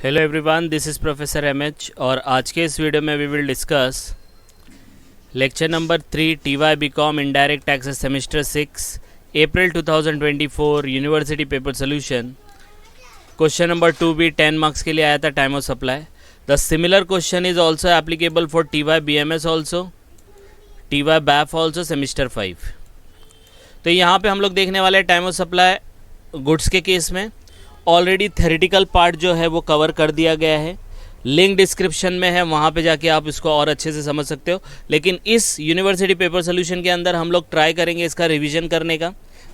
Hello everyone, this is professor MH और आज के इस वीडियो में we will discuss lecture number 3 TY BCom indirect taxes semester 6 April 2024 university paper solution. Question number 2 भी 10 marks के लिए आया था, time of supply. The similar question is also applicable for TY BMS also, TY BAF also semester 5। तो यहाँ पे हम लोग देखने वाले हैं टाइम ऑफ सप्लाई गुड्स के केस में। ऑलरेडी थ्योरेटिकल पार्ट जो है वो कवर कर दिया गया है, लिंक डिस्क्रिप्शन में है, वहाँ पे जाके आप इसको और अच्छे से समझ सकते हो। लेकिन इस यूनिवर्सिटी पेपर सोल्यूशन के अंदर हम लोग ट्राई करेंगे इसका रिवीजन करने का,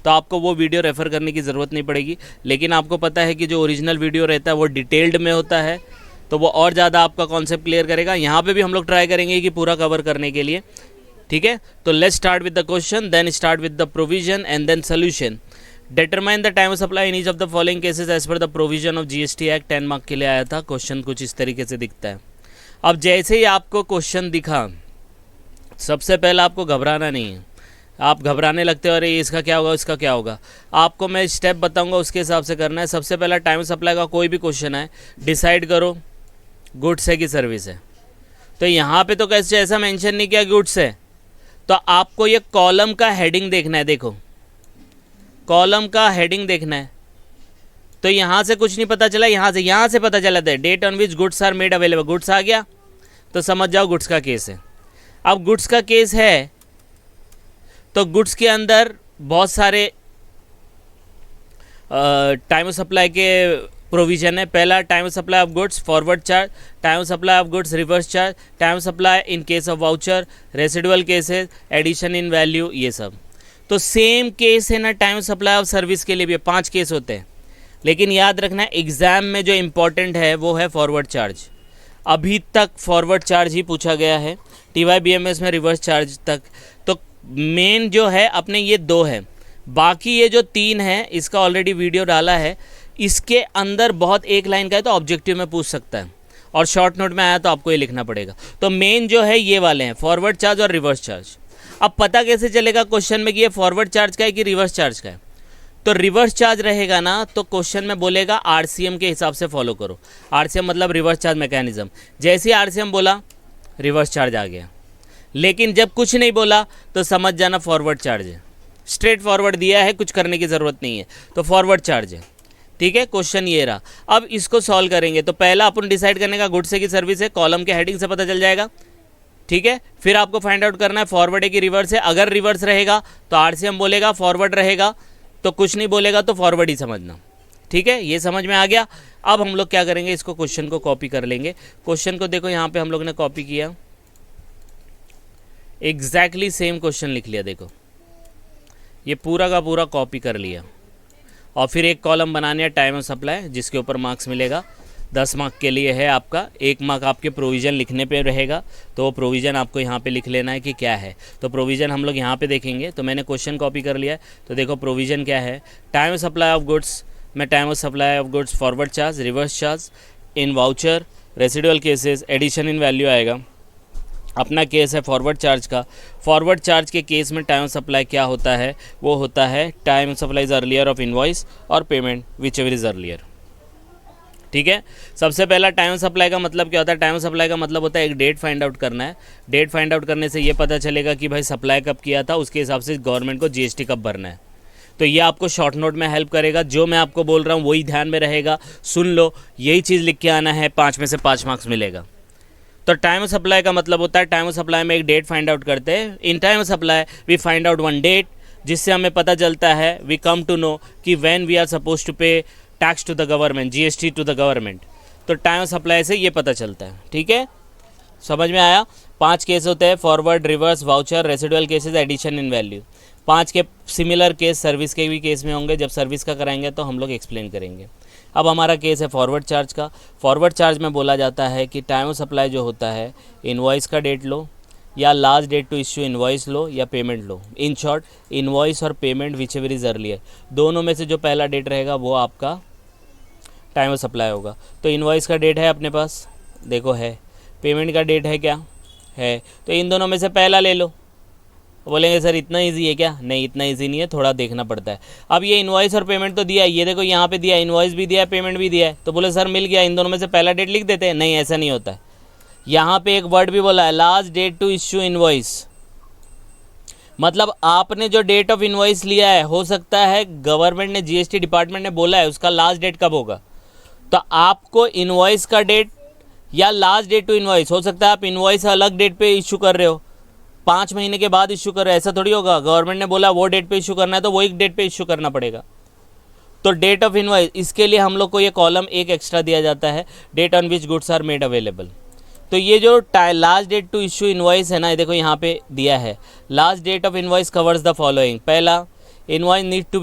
तो आपको वो वीडियो रेफ़र करने की ज़रूरत नहीं पड़ेगी। लेकिन आपको पता है कि जो ओरिजिनल वीडियो रहता है वो डिटेल्ड में होता है, तो वो और ज़्यादा आपका कॉन्सेप्ट क्लियर करेगा। यहाँ पर भी हम लोग ट्राई करेंगे कि पूरा कवर करने के लिए, ठीक है। तो let's start with the question, then start with the provision and then solution. Determine the time of supply in each of the following cases as per the provision of GST act. 10 mark के लिए आया था। Question कुछ इस तरीके से दिखता है। अब जैसे ही आपको क्वेश्चन दिखा, सबसे पहले आपको घबराना नहीं है। आप घबराने लगते हो, अरे इसका क्या होगा, इसका क्या होगा। आपको मैं स्टेप बताऊंगा, उसके हिसाब से करना है। सबसे पहला टाइम ऑफ सप्लाई का कोई भी क्वेश्चन है, डिसाइड करो गुड्स है कि सर्विस है। तो यहाँ पे तो कैसे ऐसा मेंशन नहीं किया गुड्स है, तो आपको ये कॉलम का हेडिंग देखना है। देखो कॉलम का हेडिंग देखना है। तो यहाँ से कुछ नहीं पता चला, यहाँ से पता चला था date on which goods are made available. Goods आ गया तो समझ जाओ गुड्स का केस है। अब गुड्स का केस है तो गुड्स के अंदर बहुत सारे टाइम ऑफ सप्लाई के प्रोविजन है। पहला time of supply of goods, forward charge, time of supply of goods, reverse charge, time of supply in case of voucher, residual cases, addition in value, ये सब। तो सेम केस है ना time supply of service के लिए भी 5 case होते हैं। लेकिन याद रखना एग्जाम में जो इम्पोर्टेंट है वो है फॉरवर्ड चार्ज। अभी तक फॉरवर्ड चार्ज ही पूछा गया है, टीवाई बीएमएस में रिवर्स चार्ज तक। तो मेन जो है अपने ये 2 है, बाकी ये जो 3 है इसका ऑलरेडी वीडियो डाला है। इसके अंदर बहुत एक लाइन का है तो ऑब्जेक्टिव में पूछ सकता है, और शॉर्ट नोट में आया तो आपको ये लिखना पड़ेगा। तो मेन जो है ये वाले हैं, फॉरवर्ड चार्ज और रिवर्स चार्ज। अब पता कैसे चलेगा क्वेश्चन में कि ये फॉरवर्ड चार्ज का है कि रिवर्स चार्ज का है। तो रिवर्स चार्ज रहेगा ना तो क्वेश्चन में बोलेगा आरसीएम के हिसाब से फॉलो करो। आरसीएम मतलब रिवर्स चार्ज मैकेनिज्म। जैसे ही आरसीएम बोला रिवर्स चार्ज आ गया, लेकिन जब कुछ नहीं बोला तो समझ जाना फॉरवर्ड चार्ज है। स्ट्रेट फॉरवर्ड दिया है, कुछ करने की ज़रूरत नहीं है, तो फॉरवर्ड चार्ज है, ठीक है। क्वेश्चन ये रहा। अब इसको सॉल्व करेंगे तो पहला अपन डिसाइड करने का गुड्स है कि सर्विस है, कॉलम के हेडिंग से पता चल जाएगा, ठीक है। फिर आपको फाइंड आउट करना है फॉरवर्ड है कि रिवर्स है। अगर रिवर्स रहेगा तो आरसीएम बोलेगा, फॉरवर्ड रहेगा तो कुछ नहीं बोलेगा, तो फॉरवर्ड ही समझना, ठीक है। ये समझ में आ गया। अब हम लोग क्या करेंगे, इसको क्वेश्चन को कॉपी कर लेंगे। क्वेश्चन को देखो यहाँ पे हम लोग ने कॉपी किया, एग्जैक्टली सेम क्वेश्चन लिख लिया। देखो ये पूरा का पूरा कॉपी कर लिया, और फिर एक कॉलम बनानी है टाइम ऑफ सप्लाई, जिसके ऊपर मार्क्स मिलेगा। 10 मार्क के लिए है आपका, 1 मार्क आपके प्रोविज़न लिखने पे रहेगा। तो वो प्रोविज़न आपको यहाँ पे लिख लेना है कि क्या है। तो प्रोविज़न हम लोग यहाँ पे देखेंगे। तो मैंने क्वेश्चन कॉपी कर लिया है, तो देखो प्रोविज़न क्या है। Time of supply of goods में time of supply of goods, forward charge, reverse charge in voucher, residual cases, addition in value आएगा। अपना केस है फॉरवर्ड चार्ज का। फॉरवर्ड चार्ज के केस में टाइम ऑफ सप्लाई क्या होता है, वो होता है time of supply is earlier of invoice और payment whichever is earlier, ठीक है। सबसे पहला टाइम सप्लाई का मतलब क्या होता है। टाइम सप्लाई का मतलब होता है एक डेट फाइंड आउट करना है। डेट फाइंड आउट करने से ये पता चलेगा कि भाई सप्लाई कब किया था, उसके हिसाब से गवर्नमेंट को जीएसटी कब भरना है। तो ये आपको शॉर्ट नोट में हेल्प करेगा। जो मैं आपको बोल रहा हूँ वही ध्यान में रहेगा, सुन लो, यही चीज़ लिख के आना है, 5 में से 5 मार्क्स मिलेगा। तो टाइम सप्लाई का मतलब होता है, टाइम सप्लाई में एक डेट फाइंड आउट करते हैं। In time supply we find out one date, जिससे हमें पता चलता है, वी कम टू नो कि when we are suppose to pay tax to the government, GST to the government. तो टाइम सप्लाई से ये पता चलता है, ठीक है। समझ में आया। 5 केस होते हैं, forward, reverse, voucher, residual cases, addition in value. 5 के सिमिलर केस सर्विस के भी केस में होंगे। जब सर्विस का कराएंगे तो हम लोग एक्सप्लेन करेंगे। अब हमारा केस है फॉरवर्ड चार्ज का। फॉरवर्ड चार्ज में बोला जाता है कि टाइम ऑफ सप्लाई जो होता है, इनवॉइस का डेट लो, या last date to issue invoice लो, या पेमेंट लो। इन शॉर्ट इनवॉइस और payment whichever is earlier, दोनों में से जो पहला डेट रहेगा वो आपका टाइम ऑफ सप्लाई होगा। तो इनवॉइस का डेट है अपने पास, देखो है। पेमेंट का डेट है क्या है, तो इन दोनों में से पहला ले लो, बोलेंगे सर इतना इजी है क्या? नहीं, इतना इजी नहीं है, थोड़ा देखना पड़ता है। अब ये इनवॉइस और पेमेंट तो दिया है, ये देखो यहाँ पे दिया है, इनवॉइस भी दिया है, पेमेंट भी दिया है, तो बोले सर मिल गया, इन दोनों में से पहला डेट लिख देते हैं। नहीं, ऐसा नहीं होता है। यहाँ पे एक वर्ड भी बोला है, last date to issue invoice. मतलब आपने जो डेट ऑफ इनवॉइस लिया है, हो सकता है गवर्नमेंट ने, जीएसटी डिपार्टमेंट ने बोला है उसका लास्ट डेट कब होगा, तो आपको इनवॉइस का डेट या लास्ट डेट टू इनवॉइस, हो सकता है आप इनवॉइस अलग डेट पे इशू कर रहे हो, 5 महीने के बाद इशू कर रहे हो, ऐसा थोड़ी होगा। गवर्नमेंट ने बोला वो डेट पे इशू करना है तो वो एक डेट पे इशू करना पड़ेगा। तो डेट ऑफ इनवॉइस, इसके लिए हम लोग को ये कॉलम एक एक्स्ट्रा दिया जाता है, date on which goods are made available. तो ये जो last date to issue invoice है ना, ये देखो यहाँ पे दिया है, last date of invoice covers the following. पहला, invoice need to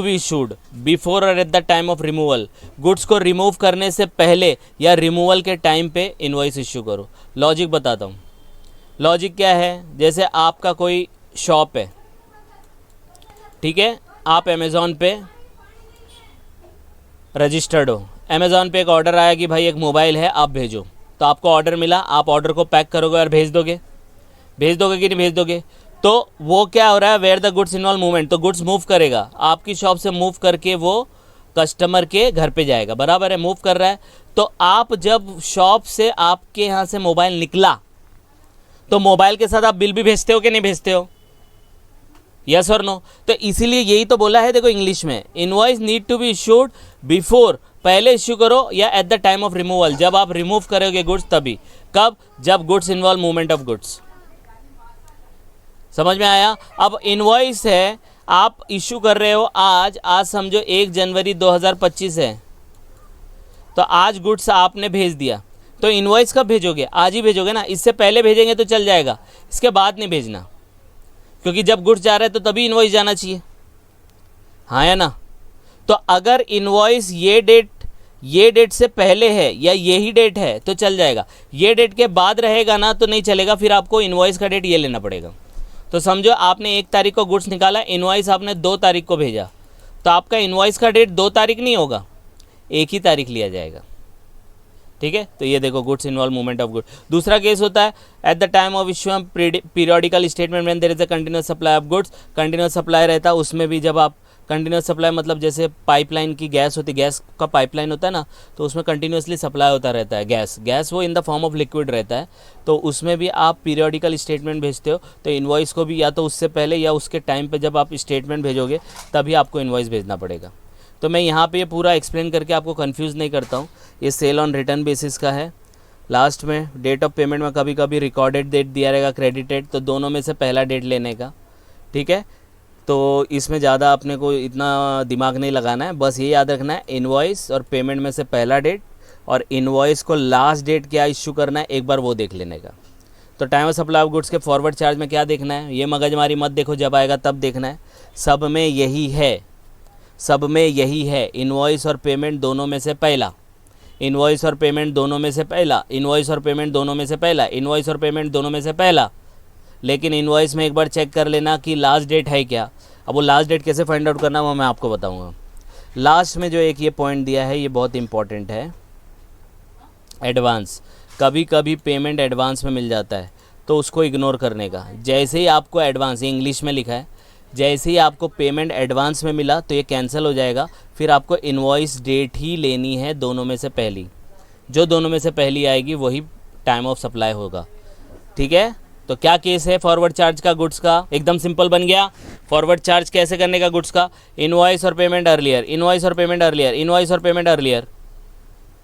be issued before और at the time of removal. Goods को रिमूव करने से पहले या रिमूवल के टाइम पे इनवॉइस इशू करो। लॉजिक बताता हूँ। लॉजिक क्या है, जैसे आपका कोई शॉप है, ठीक है, आप अमेज़ॉन पे रजिस्टर्ड हो, अमेज़ॉन पे एक ऑर्डर आया कि भाई एक मोबाइल है, आप भेजो। तो आपको ऑर्डर मिला, आप ऑर्डर को पैक करोगे और भेज दोगे कि नहीं भेज दोगे? तो वो क्या हो रहा है, where the goods involve movement, तो गुड्स मूव करेगा, आपकी शॉप से मूव करके वो कस्टमर के घर पे जाएगा, बराबर है, मूव कर रहा है। तो आप जब शॉप से आपके यहाँ से मोबाइल निकला, तो मोबाइल के साथ आप बिल भी भेजते हो कि नहीं भेजते हो? यस और नो? तो इसीलिए यही तो बोला है, देखो इंग्लिश में, invoice need to be issued before, पहले इश्यू करो, या at the time of removal, जब आप रिमूव करोगे गुड्स तभी। कब? जब goods involve movement of goods. समझ में आया? अब इनवॉइस है, आप इशू कर रहे हो आज समझो 1 जनवरी 2025 है, तो आज गुड्स आपने भेज दिया, तो इनवॉइस कब भेजोगे? आज ही भेजोगे ना। इससे पहले भेजेंगे तो चल जाएगा, इसके बाद नहीं भेजना, क्योंकि जब गुड्स जा रहा है तो तभी इनवॉइस जाना चाहिए, हाँ या ना? तो अगर इनवॉइस ये डेट से पहले है या यही डेट है तो चल जाएगा, ये डेट के बाद रहेगा ना तो नहीं चलेगा, फिर आपको इनवॉइस का डेट ये लेना पड़ेगा। तो समझो आपने 1 तारीख को गुड्स निकाला, इनवॉइस आपने 2 तारीख को भेजा, तो आपका इनवॉइस का डेट 2 तारीख नहीं होगा, 1 ही तारीख लिया जाएगा, ठीक है? तो ये देखो, goods involve movement of good. दूसरा केस होता है, at the time of issue periodical statement when there is a continuous supply of goods. Continuous supply रहता है, उसमें भी जब आप कंटिन्यूअस सप्लाई मतलब जैसे पाइपलाइन की गैस होती है, गैस का पाइपलाइन होता है ना, तो उसमें कंटिन्यूअसली सप्लाई होता रहता है गैस वो in the form of liquid रहता है, तो उसमें भी आप पीरियोडिकल स्टेटमेंट भेजते हो, तो इनवॉइस को भी या तो उससे पहले या उसके टाइम पे जब आप स्टेटमेंट भेजोगे तभी आपको इनवॉइस भेजना पड़ेगा। तो मैं यहाँ पे ये पूरा एक्सप्लेन करके आपको कंफ्यूज नहीं करता हूँ, ये सेल ऑन रिटर्न बेसिस का है। लास्ट में डेट ऑफ पेमेंट में कभी कभी रिकॉर्डेड डेट दिया रहेगा, क्रेडिटेड, तो दोनों में से पहला डेट लेने का, ठीक है? तो इसमें ज़्यादा अपने को इतना दिमाग नहीं लगाना है, बस ये याद रखना है, इनवॉइस और पेमेंट में से पहला डेट, और इनवॉइस को लास्ट डेट क्या इशू करना है एक बार वो देख लेने का। तो time of supply of goods के फॉरवर्ड चार्ज में क्या देखना है, ये मगजमारी मत देखो, जब आएगा तब देखना है, सब में यही है, इनवॉइस और पेमेंट दोनों में से पहला, इनवॉइस और पेमेंट दोनों में से पहला, इनवॉइस और पेमेंट दोनों में से पहला, इनवॉइस और पेमेंट दोनों में से पहला। लेकिन इनवॉइस में एक बार चेक कर लेना कि लास्ट डेट है क्या। अब वो लास्ट डेट कैसे फाइंड आउट करना वो मैं आपको बताऊंगा। लास्ट में जो एक ये पॉइंट दिया है ये बहुत इंपॉर्टेंट है, एडवांस। कभी कभी पेमेंट एडवांस में मिल जाता है तो उसको इग्नोर करने का। जैसे ही आपको एडवांस, ये इंग्लिश में लिखा है, जैसे ही आपको पेमेंट एडवांस में मिला तो ये कैंसिल हो जाएगा, फिर आपको इनवॉइस डेट ही लेनी है दोनों में से पहली, जो दोनों में से पहली आएगी वही टाइम ऑफ सप्लाई होगा, ठीक है? तो क्या केस है फॉरवर्ड चार्ज का गुड्स का, एकदम सिंपल बन गया। फॉरवर्ड चार्ज कैसे करने का गुड्स का, इनवॉइस और पेमेंट अर्लियर, इनवॉइस और पेमेंट अर्लियर, इनवॉइस और पेमेंट अर्लियर,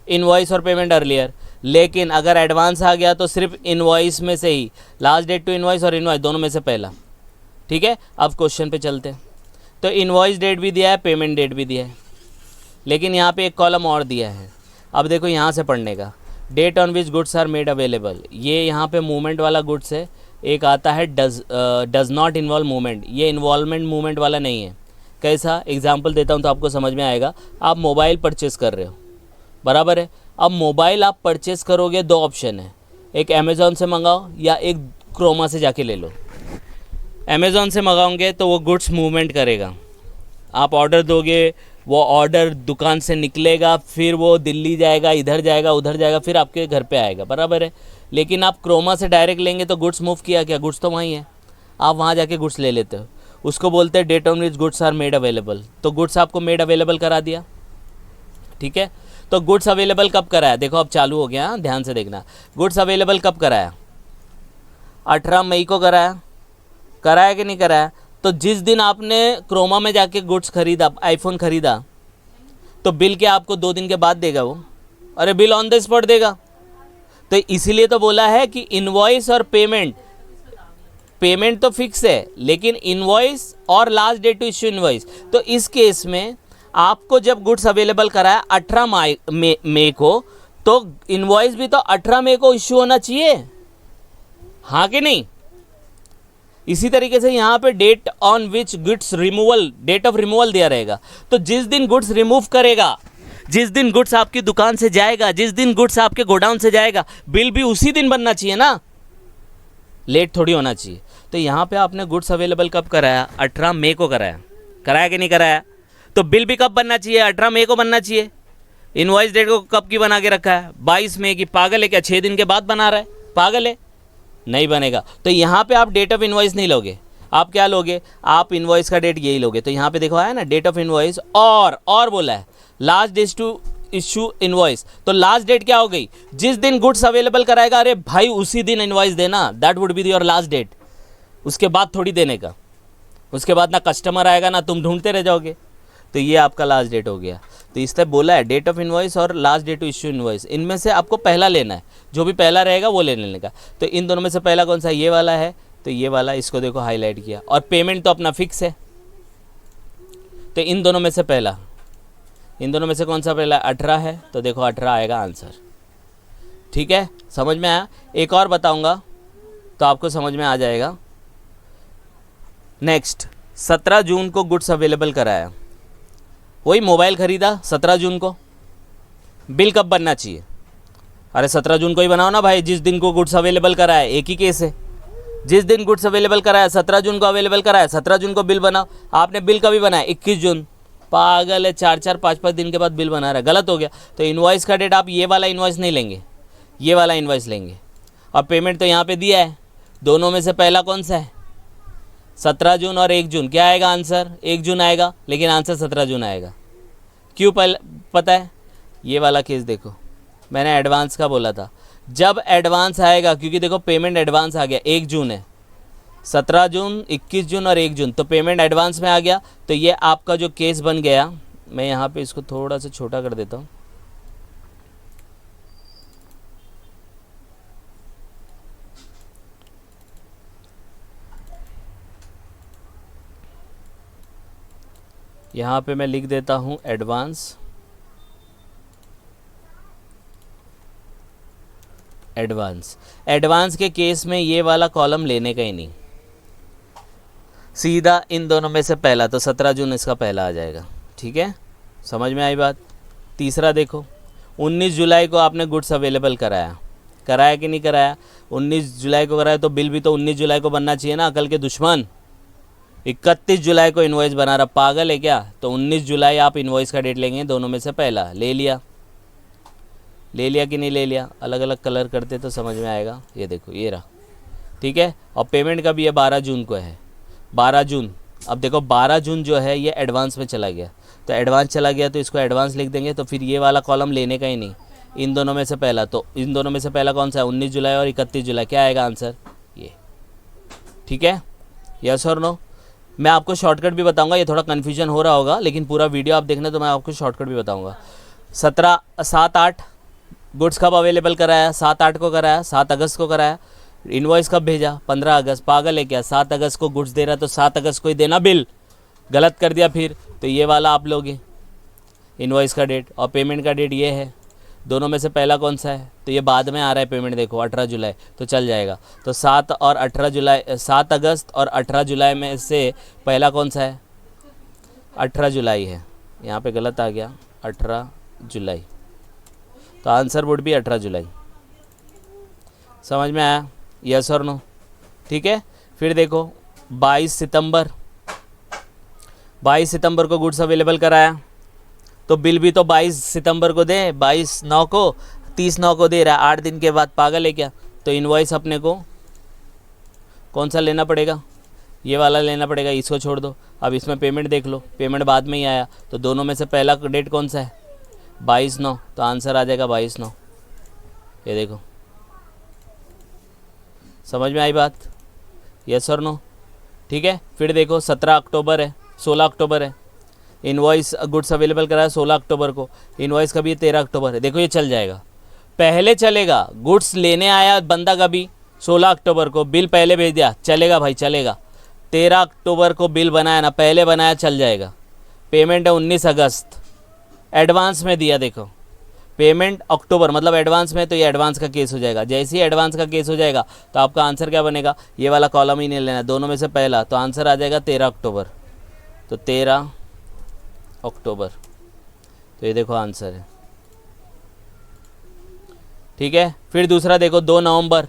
इनवॉइस और पेमेंट अर्लियर। लेकिन अगर एडवांस आ गया तो सिर्फ इनवॉइस में से ही, लास्ट डेट टू इनवॉइस और इनवॉइस दोनों में से पहला, ठीक है? अब क्वेश्चन पे चलते हैं। तो इनवॉइस डेट भी दिया है, पेमेंट डेट भी दिया है, लेकिन यहाँ पे एक कॉलम और दिया है। अब देखो यहाँ से पढ़ने का, date on which goods are made available, ये यहाँ पे मूवमेंट वाला गुड्स है। एक आता है डज नॉट इन्वॉल्व मूवमेंट, ये इन्वॉल्वमेंट मूवमेंट वाला नहीं है। कैसा? एग्जाम्पल देता हूँ तो आपको समझ में आएगा। आप मोबाइल परचेस कर रहे हो, बराबर है? अब मोबाइल आप परचेस करोगे, 2 ऑप्शन है, एक अमेज़ॉन से मंगाओ या एक क्रोमा से जाके ले लो। अमेज़ॉन से मंगाओगे तो वो गुड्स मूवमेंट करेगा, आप ऑर्डर दोगे, वो ऑर्डर दुकान से निकलेगा, फिर वो दिल्ली जाएगा, इधर जाएगा, उधर जाएगा, फिर आपके घर पे आएगा, बराबर है? लेकिन आप क्रोमा से डायरेक्ट लेंगे तो गुड्स मूव किया क्या, गुड्स तो वहीं है। आप वहाँ जाके गुड्स ले लेते हो, उसको बोलते हैं date on which goods are made available. तो गुड्स आपको मेड अवेलेबल करा दिया, ठीक है। तो गुड्स अवेलेबल कब कराया, देखो अब चालू हो गया, ध्यान से देखना। गुड्स अवेलेबल कब कराया, 18 मई को कराया, कराया कि नहीं कराया। तो जिस दिन आपने क्रोमा में जाके गुड्स खरीदा, आईफोन खरीदा, तो बिल क्या आपको 2 दिन के बाद देगा वो? अरे बिल ऑन द स्पॉट देगा। तो इसीलिए तो बोला है कि इनवॉइस और पेमेंट तो फिक्स है, लेकिन इनवॉइस और last date to issue invoice. तो इस केस में आपको जब गुड्स अवेलेबल कराया 18 मई को, तो इनवॉइस भी तो 18 मई को इश्यू होना चाहिए, हाँ कि नहीं। इसी तरीके से यहाँ पे date on which goods removal, date of removal दिया रहेगा। तो जिस दिन गुड्स रिमूव करेगा, जिस दिन गुड्स आपकी दुकान से जाएगा, जिस दिन गुड्स आपके गोडाउन से जाएगा, बिल भी उसी दिन बनना चाहिए ना, लेट थोड़ी होना चाहिए। तो यहाँ पे आपने गुड्स अवेलेबल कब कराया, 18 मई को कराया, कराया कि नहीं कराया। तो बिल भी कब बनना चाहिए, 18 मई को बनना चाहिए। इनवॉइस डेट को कब की बना के रखा है, 22 मई की। पागल है क्या, 6 दिन के बाद बना रहा है, पागल है, नहीं बनेगा। तो यहाँ पे आप डेट ऑफ इनवॉइस नहीं लोगे, आप क्या लोगे, आप इनवॉइस का डेट यही लोगे। तो यहाँ पे देखो आया ना, डेट ऑफ इनवॉइस और बोला है last date to issue invoice. तो लास्ट डेट क्या हो गई, जिस दिन गुड्स अवेलेबल कराएगा, अरे भाई उसी दिन इनवॉइस देना, that would be your last date. उसके बाद थोड़ी देने का, उसके बाद ना कस्टमर आएगा ना तुम ढूंढते रह जाओगे। तो ये आपका लास्ट डेट हो गया। तो इस तरह बोला है डेट ऑफ इनवॉइस और last date to issue invoice, इनमें से आपको पहला लेना है, जो भी पहला रहेगा वो ले लेने का। तो इन दोनों में से पहला कौन सा, ये वाला है। तो ये वाला, इसको देखो हाईलाइट किया। और पेमेंट तो अपना फिक्स है। तो इन दोनों में से पहला, इन दोनों में से कौन सा पहला, 18 है। तो देखो 18 आएगा आंसर, ठीक है, समझ में आया। एक और बताऊंगा तो आपको समझ में आ जाएगा। नेक्स्ट, 17 जून को गुड्स अवेलेबल कराया, वही मोबाइल खरीदा 17 जून को, बिल कब बनना चाहिए। अरे 17 जून को ही बनाओ ना भाई, जिस दिन को गुड्स अवेलेबल कराया, एक ही केस है। जिस दिन गुड्स अवेलेबल कराया 17 जून को अवेलेबल कराया, 17 जून को बिल बनाओ। आपने बिल कभी बनाया 21 जून, पागल है, 4-4 5-5 दिन के बाद बिल बना रहा है, गलत हो गया। तो इनवॉइस का डेट आप ये वाला इनवॉइस नहीं लेंगे, ये वाला इनवॉइस लेंगे। और पेमेंट तो यहाँ पे दिया है, दोनों में से पहला कौन सा है, 17 जून और 1 जून। क्या आएगा आंसर, 1 जून आएगा, लेकिन आंसर 17 जून आएगा। क्यों पता है, ये वाला केस देखो, मैंने एडवांस का बोला था। जब एडवांस आएगा, क्योंकि देखो पेमेंट एडवांस आ गया, 1 जून है, 17 जून, 21 जून और 1 जून, तो पेमेंट एडवांस में आ गया। तो ये आपका जो केस बन गया, मैं यहाँ पे इसको थोड़ा सा छोटा कर देता हूँ। यहाँ पे मैं लिख देता हूँ एडवांस, एडवांस के केस में ये वाला कॉलम लेने का ही नहीं, सीधा इन दोनों में से पहला। तो 17 जून इसका पहला आ जाएगा, ठीक है, समझ में आई बात। तीसरा देखो, 19 जुलाई को आपने गुड्स अवेलेबल कराया, कराया कि नहीं कराया, 19 जुलाई को कराया, तो बिल भी तो 19 जुलाई को बनना चाहिए ना, अकल के दुश्मन। 31 जुलाई को इन्वॉइस बना रहा, पागल है क्या। तो 19 जुलाई आप इन्वॉइस का डेट लेंगे, दोनों में से पहला ले लिया, ले लिया कि नहीं ले लिया। अलग अलग कलर करते तो समझ में आएगा। ये देखो ये रहा, ठीक है। और पेमेंट का भी ये 12 जून को है, 12 जून। अब देखो 12 जून जो है ये एडवांस में चला गया, तो एडवांस चला गया तो इसको एडवांस लिख देंगे। तो फिर ये वाला कॉलम लेने का ही नहीं, इन दोनों में से पहला। तो इन दोनों में से पहला कौन सा है, 19 जुलाई और 31 जुलाई। क्या आएगा आंसर, ये, ठीक है, यस और नो। मैं आपको शॉर्टकट भी बताऊंगा, ये थोड़ा कन्फ्यूजन हो रहा होगा, लेकिन पूरा वीडियो आप देखना तो मैं आपको शॉर्टकट भी बताऊंगा। 7-8 गुड्स कब अवेलेबल कराया, 7-8 को कराया, 7 अगस्त को कराया। इनवॉइस कब भेजा, 15 अगस्त। पागल है क्या, 7 अगस्त को गुड्स दे रहा तो 7 अगस्त को ही देना बिल, गलत कर दिया फिर। तो ये वाला आप लोगे इनवॉइस का डेट, और पेमेंट का डेट ये है। दोनों में से पहला कौन सा है, तो ये बाद में आ रहा है पेमेंट, देखो 18 जुलाई, तो चल जाएगा। तो 7 और 18 जुलाई, 7 अगस्त और 18 जुलाई में से पहला कौन सा है, 18 जुलाई है। यहाँ पे गलत आ गया, 18 जुलाई, तो आंसर वुड भी 18 जुलाई। समझ में आया, यस और नो, ठीक है। फिर देखो 22 सितंबर, 22 सितंबर को गुड्स अवेलेबल कराया, तो बिल भी तो 22 सितंबर को दे, 22/9 को, 30/9 को दे रहा है, 8 दिन के बाद। पागल है क्या। तो इनवॉइस अपने को कौन सा लेना पड़ेगा, ये वाला लेना पड़ेगा, इसको छोड़ दो। अब इसमें पेमेंट देख लो, पेमेंट बाद में ही आया, तो दोनों में से पहला डेट कौन सा है? 22/9, तो आंसर आ जाएगा 22/9। ये देखो, समझ में आई बात? यस और नो? ठीक है। फिर देखो 17 अक्टूबर है, 16 अक्टूबर है, इनवॉइस गुड्स अवेलेबल कराया 16 अक्टूबर को, इनवॉइस कभी है 13 अक्टूबर है। देखो ये चल जाएगा, पहले चलेगा। गुड्स लेने आया बंदा कभी 16 अक्टूबर को, बिल पहले भेज दिया, चलेगा भाई चलेगा। 13 अक्टूबर को बिल बनाया ना, पहले बनाया, चल जाएगा। पेमेंट है 19 अगस्त, एडवांस में दिया, देखो पेमेंट अक्टूबर मतलब एडवांस में, तो ये एडवांस का केस हो जाएगा। जैसे ही एडवांस का केस हो जाएगा तो आपका आंसर क्या बनेगा? ये वाला कॉलम ही नहीं लेना, दोनों में से पहला, तो आंसर आ जाएगा 13 अक्टूबर। तो 13 अक्टूबर, तो ये देखो आंसर है। ठीक है। फिर दूसरा देखो 2 नवंबर,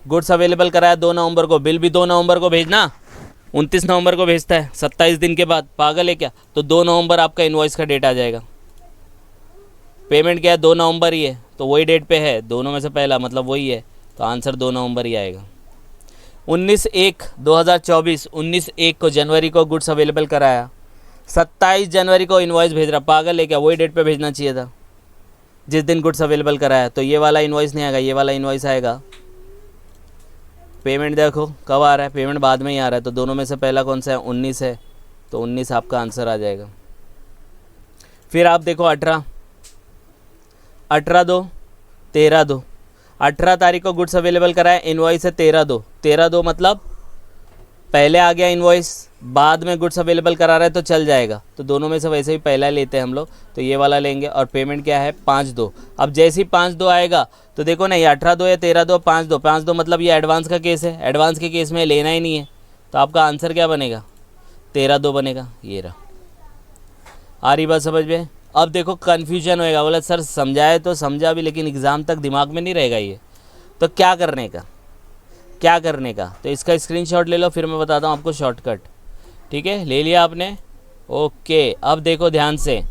गुड्स अवेलेबल कराया 2 नवंबर को, बिल भी 2 नवंबर को भेजना, 29 नवंबर को भेजता है, 27 दिन के बाद, पागल है क्या? तो 2 नवंबर आपका इनवॉइस का डेट आ जाएगा। पेमेंट क्या है? 2 नवंबर ही है, तो वही डेट पे है, दोनों में से पहला मतलब वही है, तो आंसर 2 नवंबर ही आएगा। 19/1/2024, 19/1 को जनवरी को गुड्स अवेलेबल कराया, 27 जनवरी को इनवॉइस भेज रहा, पागल है क्या? वही डेट पे भेजना चाहिए था जिस दिन गुड्स अवेलेबल कराया, तो ये वाला इनवॉइस नहीं आएगा, ये वाला इनवॉइस आएगा। पेमेंट देखो कब आ रहा है, पेमेंट बाद में ही आ रहा है, तो दोनों में से पहला कौन सा है? 19 है, तो 19 आपका आंसर आ जाएगा। फिर आप देखो 18/2, 13/2, 18 तारीख को गुड्स अवेलेबल कराया, इनवॉइस है 13/2, 13/2 मतलब पहले आ गया इनवॉइस, बाद में गुड्स अवेलेबल करा रहा है, तो चल जाएगा। तो दोनों में से वैसे ही पहला लेते हैं हम लोग, तो ये वाला लेंगे। और पेमेंट क्या है? 5/2। अब जैसे ही 5/2 आएगा तो देखो ना, ये 18/2 है, 13/2, 5/2, 5/2 मतलब ये एडवांस का केस है, एडवांस के केस में लेना ही नहीं है, तो आपका आंसर क्या बनेगा? 13/2 बनेगा। ये रहा, आ रही बात समझ में? अब देखो कन्फ्यूजन होएगा, बोला सर समझाए तो समझा भी, लेकिन एग्ज़ाम तक दिमाग में नहीं रहेगा ये, तो क्या करने का? तो इसका स्क्रीनशॉट ले लो, फिर मैं बताता हूँ आपको शॉर्टकट। ठीक है, ले लिया आपने? ओके। अब देखो ध्यान से,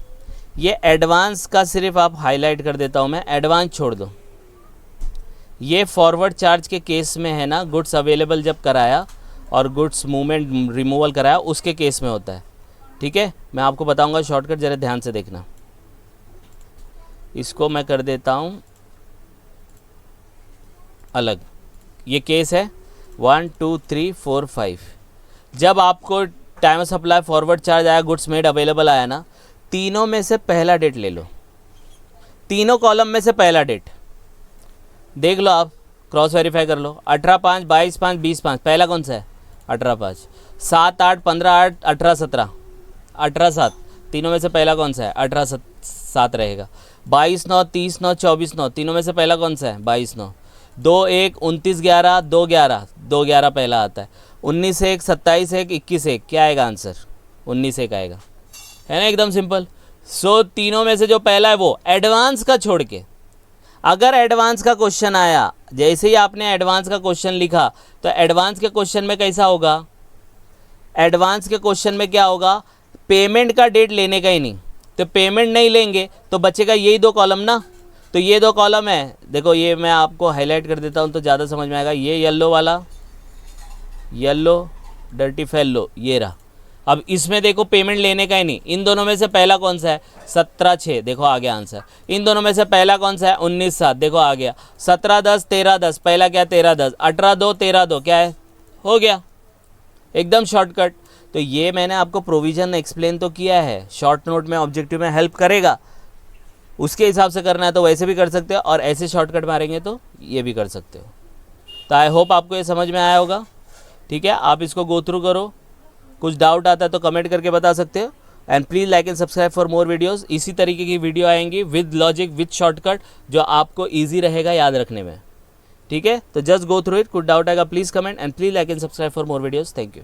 ये एडवांस का सिर्फ आप हाईलाइट कर देता हूँ मैं, एडवांस छोड़ दो। ये फॉरवर्ड चार्ज के केस में है ना, गुड्स अवेलेबल जब कराया और गुड्स मूवमेंट रिमूवल कराया, उसके केस में होता है। ठीक है, मैं आपको बताऊंगा शॉर्टकट, ज़रा ध्यान से देखना। इसको मैं कर देता हूँ अलग। ये केस है 1 2 3 4 5। जब आपको टाइम सप्लाई फॉरवर्ड चार्ज आया, गुड्स मेड अवेलेबल आया ना, तीनों में से पहला डेट ले लो, तीनों कॉलम में से पहला डेट देख लो, आप क्रॉस वेरीफाई कर लो। 18/5, 22/5, 20/5, पहला कौन सा है? 18/5। 7/8, 15/8, 18/17, 18/7, तीनों में से पहला कौन सा है? 18/7 रहेगा। 22/9, 30/9, 24/9, तीनों में से पहला कौन सा है? 22/9। 2/1, 29/11, 2/11, 2/11 पहला आता है। 19/1, 27/1, 21/1, क्या आएगा आंसर? 19/1 आएगा, है ना, एकदम सिंपल। सो तीनों में से जो पहला है वो एडवांस का छोड़ के, अगर एडवांस का क्वेश्चन आया, जैसे ही आपने एडवांस का क्वेश्चन लिखा, तो एडवांस के क्वेश्चन में कैसा होगा? एडवांस के क्वेश्चन में क्या होगा? पेमेंट का डेट लेने का ही नहीं, तो पेमेंट नहीं लेंगे तो बचेगा यही 2 कॉलम ना, तो ये 2 कॉलम है। देखो ये मैं आपको हाईलाइट कर देता हूँ तो ज़्यादा समझ में आएगा। ये येलो वाला, येलो डर्टी फेलो, ये रहा। अब इसमें देखो पेमेंट लेने का ही नहीं, इन दोनों में से पहला कौन सा है? 17/6, देखो आ गया आंसर। इन दोनों में से पहला कौन सा है? 19/7, देखो आ गया। 17/10, 13/10, पहला क्या? 13/10, 18/2, 13/2, क्या है? हो गया, एकदम शॉर्टकट। तो ये मैंने आपको प्रोविज़न एक्सप्लेन तो किया है, शॉर्ट नोट में ऑब्जेक्टिव में हेल्प करेगा, उसके हिसाब से करना है तो वैसे भी कर सकते हो, और ऐसे शॉर्टकट मारेंगे तो ये भी कर सकते हो। तो आई होप आपको ये समझ में आया होगा। ठीक है, आप इसको गो थ्रू करो, कुछ डाउट आता है तो कमेंट करके बता सकते हो। And please like and subscribe for more videos. इसी तरीके की वीडियो आएंगी विद लॉजिक, विद शॉर्टकट, जो आपको ईजी रहेगा याद रखने में। ठीक है, तो जस्ट गो थ्रू इट, कुछ डाउट आएगा please comment, and please like and subscribe for more videos. Thank you.